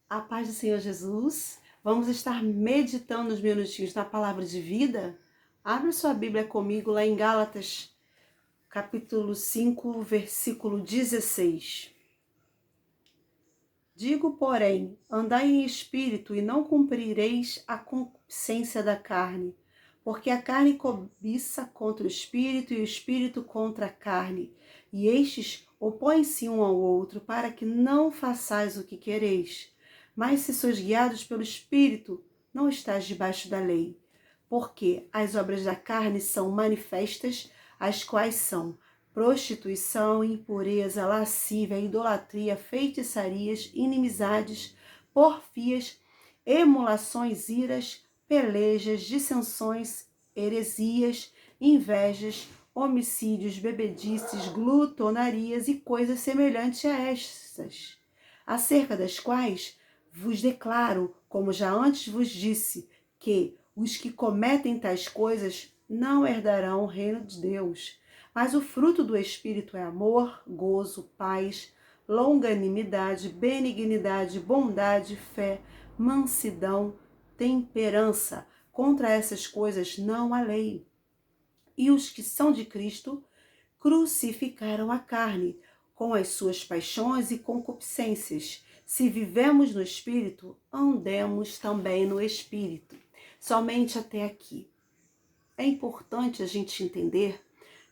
A paz do Senhor Jesus. Vamos estar meditando uns minutinhos na palavra de vida? Abra sua Bíblia comigo lá em Gálatas, capítulo 5, versículo 16. Digo, porém, andai em espírito e não cumprireis a concupiscência da carne, porque a carne cobiça contra o espírito e o espírito contra a carne, e estes opõem-se um ao outro para que não façais o que quereis. Mas se sois guiados pelo Espírito, não estáis debaixo da lei. Porque as obras da carne são manifestas, as quais são prostituição, impureza, lascívia, idolatria, feitiçarias, inimizades, porfias, emulações, iras, pelejas, dissensões, heresias, invejas, homicídios, bebedices, glutonarias e coisas semelhantes a estas, acerca das quais vos declaro, como já antes vos disse, que os que cometem tais coisas não herdarão o reino de Deus. Mas o fruto do Espírito é amor, gozo, paz, longanimidade, benignidade, bondade, fé, mansidão, temperança. Contra essas coisas não há lei. E os que são de Cristo crucificaram a carne, com as suas paixões e concupiscências. Se vivemos no Espírito, andemos também no Espírito. Somente até aqui. É importante a gente entender,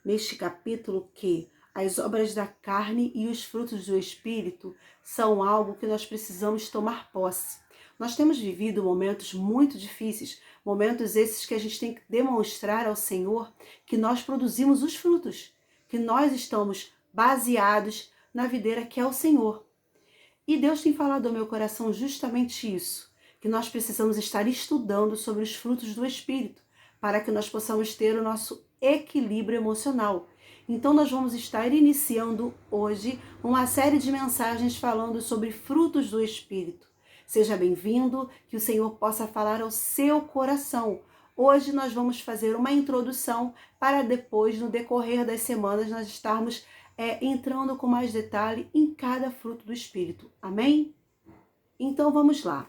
neste capítulo, que as obras da carne e os frutos do Espírito são algo que nós precisamos tomar posse. Nós temos vivido momentos muito difíceis, momentos esses que a gente tem que demonstrar ao Senhor que nós produzimos os frutos, que nós estamos baseados na videira que é o Senhor. E Deus tem falado ao meu coração justamente isso, que nós precisamos estar estudando sobre os frutos do Espírito, para que nós possamos ter o nosso equilíbrio emocional. Então nós vamos estar iniciando hoje uma série de mensagens falando sobre frutos do Espírito. Seja bem-vindo, que o Senhor possa falar ao seu coração. Hoje nós vamos fazer uma introdução para depois, no decorrer das semanas, nós estarmos entrando com mais detalhe em cada fruto do Espírito. Amém? Então vamos lá.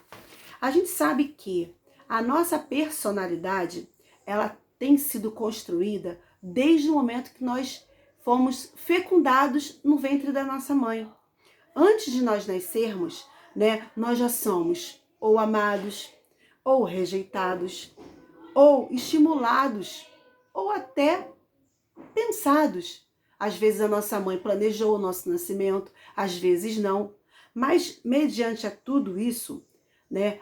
A gente sabe que a nossa personalidade, ela tem sido construída desde o momento que nós fomos fecundados no ventre da nossa mãe. Antes de nós nascermos, nós já somos ou amados, ou rejeitados, ou estimulados, ou até pensados. Às vezes a nossa mãe planejou o nosso nascimento, às vezes não. Mas, mediante a tudo isso,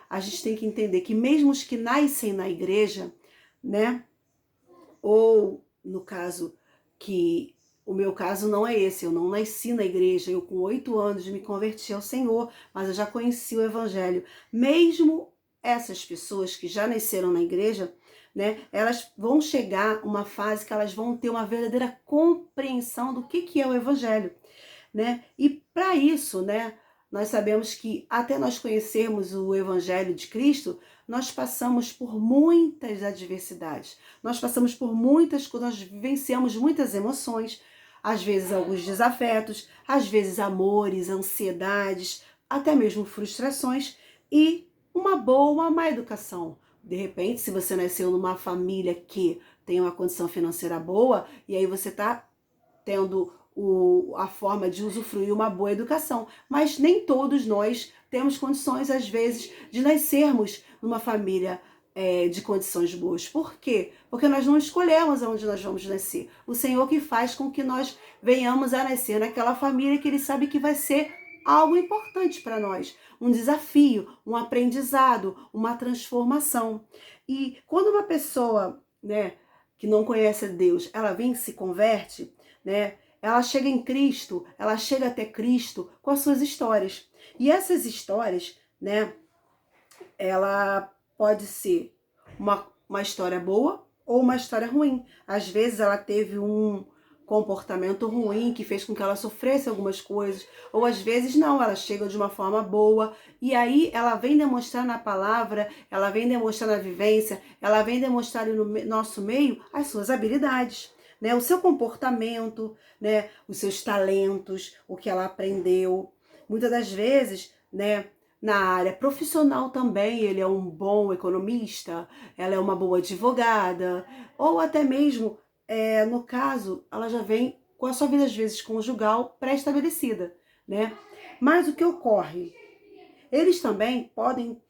a gente tem que entender que mesmo os que nascem na igreja, ou no caso que o meu caso não é esse, eu não nasci na igreja, eu com 8 anos me converti ao Senhor, mas eu já conheci o Evangelho. Mesmo essas pessoas que já nasceram na igreja, elas vão chegar uma fase que elas vão ter uma verdadeira compreensão do que é o Evangelho, E para isso, nós sabemos que até nós conhecermos o Evangelho de Cristo, nós passamos por muitas adversidades, nós passamos por muitas coisas, nós vivenciamos muitas emoções, às vezes alguns desafetos, às vezes amores, ansiedades, até mesmo frustrações e uma boa, uma má educação. De repente, se você nasceu numa família que tem uma condição financeira boa, e aí você está tendo a forma de usufruir uma boa educação. Mas nem todos nós temos condições, às vezes, de nascermos numa família de condições boas. Por quê? Porque nós não escolhemos aonde nós vamos nascer. O Senhor que faz com que nós venhamos a nascer naquela família que Ele sabe que vai ser algo importante para nós, um desafio, um aprendizado, uma transformação. E quando uma pessoa, que não conhece Deus, ela vem e se converte, ela chega em Cristo, ela chega até Cristo com as suas histórias. E essas histórias, ela pode ser uma história boa ou uma história ruim. Às vezes ela teve um comportamento ruim que fez com que ela sofresse algumas coisas, ou às vezes não, ela chega de uma forma boa, e aí ela vem demonstrar na palavra, ela vem demonstrar na vivência, ela vem demonstrar no nosso meio as suas habilidades, o seu comportamento, os seus talentos, o que ela aprendeu. Muitas das vezes, na área profissional também, ele é um bom economista, ela é uma boa advogada, ou até mesmo, no caso, ela já vem com a sua vida, às vezes, conjugal pré-estabelecida, né? Mas o que ocorre? Eles também podem,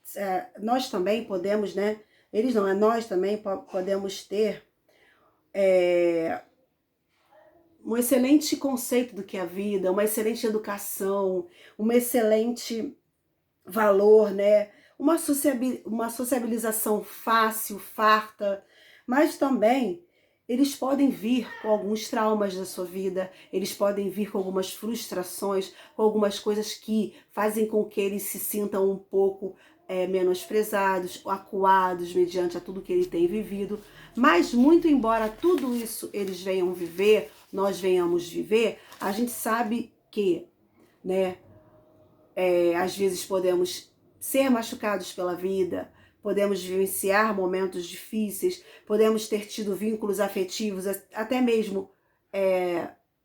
nós também podemos, né? Eles não, nós também podemos ter um excelente conceito do que é a vida, uma excelente educação, uma excelente valor, né? Uma sociabilização fácil, farta, mas também eles podem vir com alguns traumas da sua vida, eles podem vir com algumas frustrações, com algumas coisas que fazem com que eles se sintam um pouco menosprezados, acuados mediante a tudo que ele tem vivido. Mas muito embora tudo isso eles venham viver, nós venhamos viver, a gente sabe que, né, às vezes podemos ser machucados pela vida, podemos vivenciar momentos difíceis, podemos ter tido vínculos afetivos, até mesmo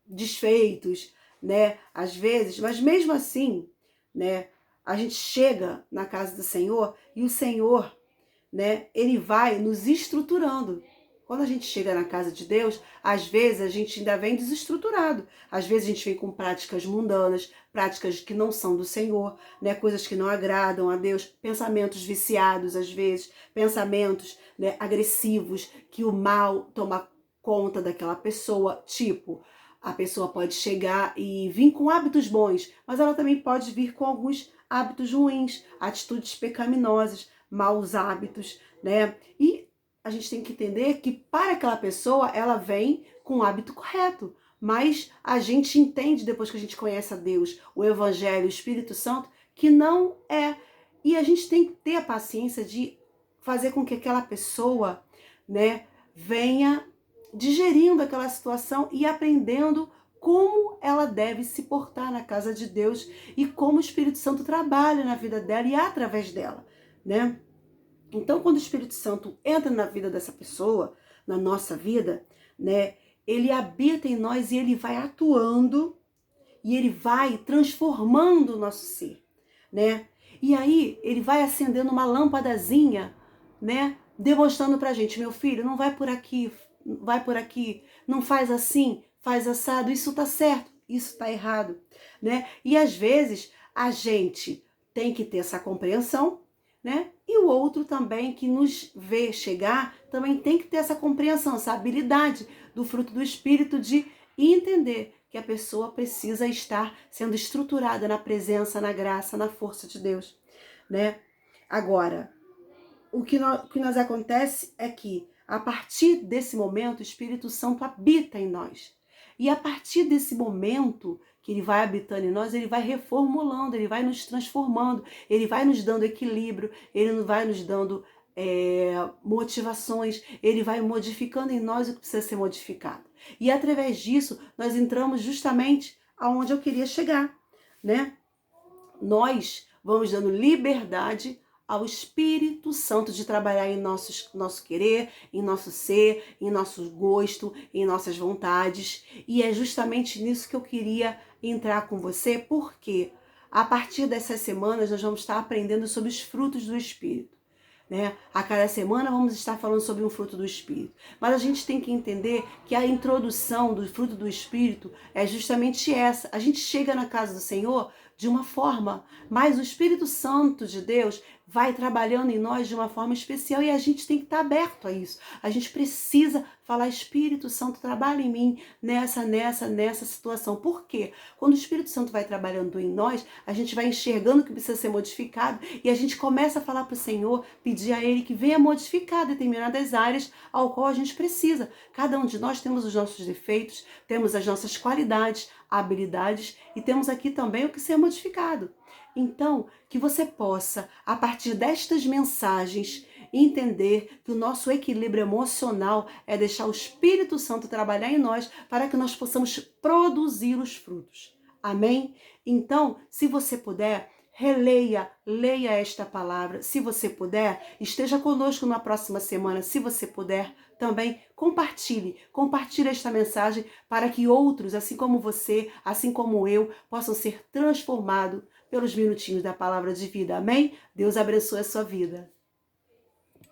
desfeitos, né? Às vezes, mas mesmo assim, né? A gente chega na casa do Senhor e o Senhor, né? Ele vai nos estruturando. Quando a gente chega na casa de Deus, às vezes a gente ainda vem desestruturado. Às vezes a gente vem com práticas mundanas, práticas que não são do Senhor, né? Coisas que não agradam a Deus, pensamentos viciados às vezes, pensamentos, né, agressivos, que o mal toma conta daquela pessoa. Tipo, a pessoa pode chegar e vir com hábitos bons, mas ela também pode vir com alguns hábitos ruins, atitudes pecaminosas, maus hábitos, né? E a gente tem que entender que para aquela pessoa ela vem com o hábito correto, mas a gente entende depois que a gente conhece a Deus, o Evangelho, o Espírito Santo, que não é. E a gente tem que ter a paciência de fazer com que aquela pessoa, né, venha digerindo aquela situação e aprendendo como ela deve se portar na casa de Deus e como o Espírito Santo trabalha na vida dela e através dela, né? Então, quando o Espírito Santo entra na vida dessa pessoa, na nossa vida, né, ele habita em nós e ele vai atuando e ele vai transformando o nosso ser, né? E aí ele vai acendendo uma lâmpadazinha, né, demonstrando pra gente, meu filho, não vai por aqui, não faz assim, faz assado, isso tá certo, isso tá errado, né? E às vezes a gente tem que ter essa compreensão, né? E o outro também que nos vê chegar também tem que ter essa compreensão, essa habilidade do fruto do Espírito de entender que a pessoa precisa estar sendo estruturada na presença, na graça, na força de Deus, né? Agora, o que nós acontece é que a partir desse momento o Espírito Santo habita em nós. E a partir desse momento que ele vai habitando em nós, ele vai reformulando, ele vai nos transformando, ele vai nos dando equilíbrio, ele vai nos dando motivações, ele vai modificando em nós o que precisa ser modificado. E através disso, nós entramos justamente aonde eu queria chegar, né? Nós vamos dando liberdade ao Espírito Santo de trabalhar em nosso querer, em nosso ser, em nosso gosto, em nossas vontades. E é justamente nisso que eu queria entrar com você, porque a partir dessas semanas nós vamos estar aprendendo sobre os frutos do Espírito, né? A cada semana vamos estar falando sobre um fruto do Espírito. Mas a gente tem que entender que a introdução do fruto do Espírito é justamente essa. A gente chega na casa do Senhor de uma forma, mas o Espírito Santo de Deus vai trabalhando em nós de uma forma especial e a gente tem que estar aberto a isso. A gente precisa falar, Espírito Santo, trabalha em mim nessa situação. Por quê? Quando o Espírito Santo vai trabalhando em nós, a gente vai enxergando o que precisa ser modificado e a gente começa a falar para o Senhor, pedir a Ele que venha modificar determinadas áreas ao qual a gente precisa. Cada um de nós temos os nossos defeitos, temos as nossas qualidades, habilidades e temos aqui também o que ser modificado. Então, que você possa, a partir destas mensagens, entender que o nosso equilíbrio emocional é deixar o Espírito Santo trabalhar em nós para que nós possamos produzir os frutos. Amém? Então, se você puder, leia esta palavra. Se você puder, esteja conosco na próxima semana. Se você puder, também compartilhe esta mensagem para que outros, assim como você, assim como eu, possam ser transformados pelos minutinhos da palavra de vida. Amém? Deus abençoe a sua vida.